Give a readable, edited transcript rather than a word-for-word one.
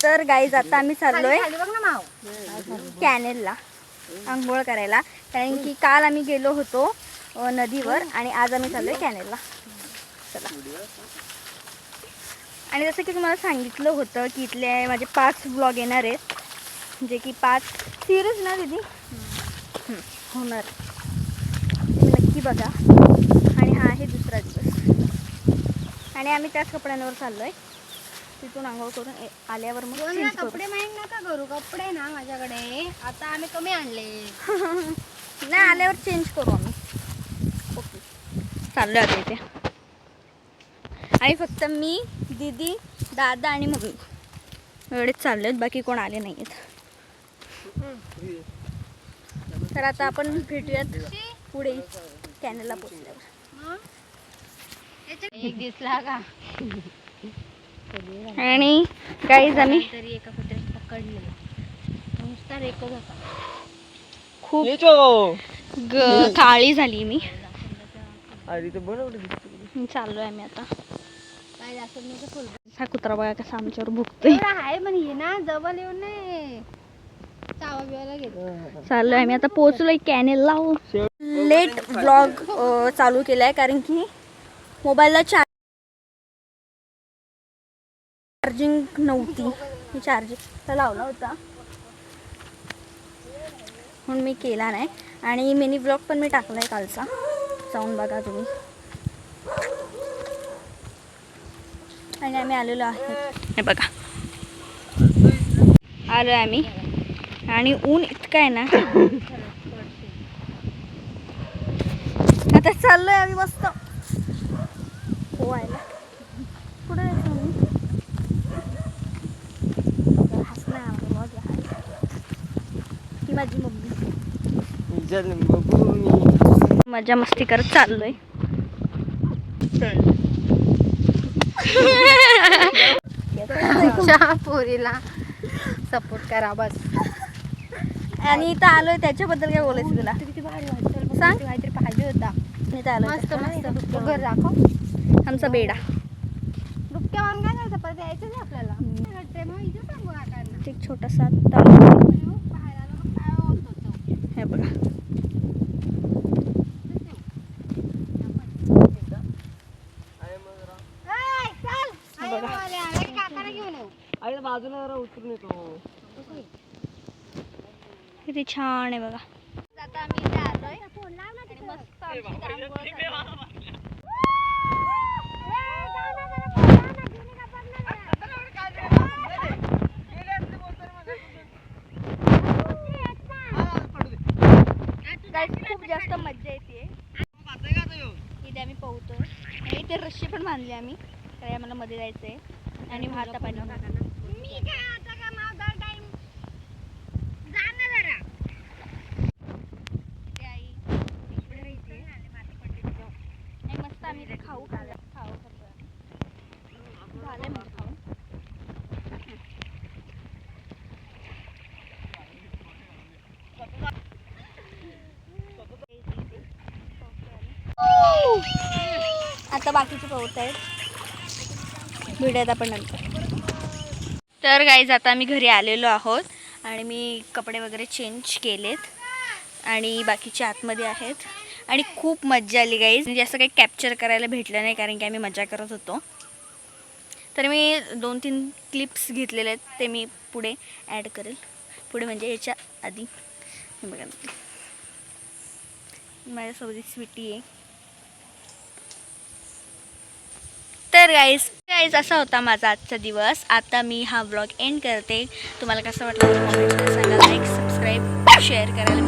तर गाईज आता आम्ही चाललोय कॅनेलला आंघोळ करायला, कारण की काल आम्ही गेलो होतो नदीवर आणि आज आम्ही चाललोय कॅनेलला. चला. आणि जसं की तुम्हाला सांगितलं होतं की इथले माझे 5 ब्लॉग येणार आहेत, जे की 5 सिरीज ना दीदी होणार, तुम्ही नक्की बघा. आणि हा आहे दुसरा दिवस आणि आम्ही त्याच कपड्यांवर चाललोय. तिथून आंघोळ करून आल्यावर मग चेंज करू. कपडे माहिती नका करू, कपडे ना माझ्याकडे आता आम्ही कमी आणले. नाही, आल्यावर चेंज करू आम्ही. ओके, चाललोय आता इथे. आणि फक्त मी, दीदी, दादा आणि मम्मी एवढेच चालले आहेत, बाकी कोण आले नाही आहेत. तर आता आपण भेटूयात पुढे कॅनेलला पोचल्यावर. एक दिसला का? आणि गाईज आम्ही तरी एका कुत्र्याने पकडलेलं नुसता रेकच होता. खूप काळी झाली मी. चाललोय आम्ही आता. काय जास्त नाही फुल. हा कुत्रा बघा कसा आमच्यावर भुकतोय. आहे पण ये ना जवळ येऊन नाही चावा बिवायला घेतो. चाललोय आम्ही आता, पोहोचलोय कॅनेलला. लेट ब्लॉग चालू केलाय कारण की मोबाईलला चार्जिंग नव्हती. मी चार्जिंग लावला होता म्हणून मी केला नाही. आणि मिनी ब्लॉग पण मी टाकलाय कालचा, जाऊन बघा तुम्ही. आणि आम्ही आलेलो आहे, हे बघा आलो आम्ही. आणि ऊन इतकं आहे ना. आता चाललोय आम्ही मस्त पोहायला. कुठे जायचं मी? ही माझी मम्मी मजा मस्ती करत चाललोय. पोरीला सपोर्ट करा बस. आणि इथं आलोय त्याच्याबद्दल काय बोलायचं तुला? सांग. काहीतरी पाहिजे होता. मी तर आलोय मस्त मस्त डुबक्या घर दाखव. आमचा बेडा. डुबक्या वाहून काय जायचं, परत यायचं नाही आपल्याला. मग इथे सांगू काकांना. एक छोटासा तलाव बाहेर आलं मग काय होत होतं. हे बघा. किती छान आहे बघा. आता आम्ही इथे आलोय आणि मस्त आमची आंघोळ करतोय. खूप जास्त मज्जा येते. इथे आम्ही पोहतोय आणि इथे रस्सी पण बांधली आम्ही, तर आम्हाला मध्ये जायचंय. आणि भाता पाणी मस्त आम्ही इथे खाऊ झालंय म्हणजे खाऊन. आता बाकीचे पोहत आहेत, भेटूयात आपण नंतर. तर गाईज आता आम्ही घरी आलेलो आहोत आणि मी कपडे वगैरे चेंज केलेत आणि बाकीचे आतमध्ये आहेत. आणि खूप मज्जा आली गाईज. म्हणजे असं काही कॅप्चर करायला भेटलं नाही कारण की आम्ही मजा करत होतो. तर मी 2-3 क्लिप्स घेतलेले आहेत, ते मी पुढे ॲड करेल. पुढे म्हणजे याच्या आधी. बघा माझ्यासोबत स्वीटी आहे. तर गाईज असा होता माझा आजचा दिवस. आता मी हा व्लॉग एंड करते. तुम्हाला कसं वाटलं कमेंटमध्ये सांगा. लाईक, सबस्क्राईब, शेअर करायला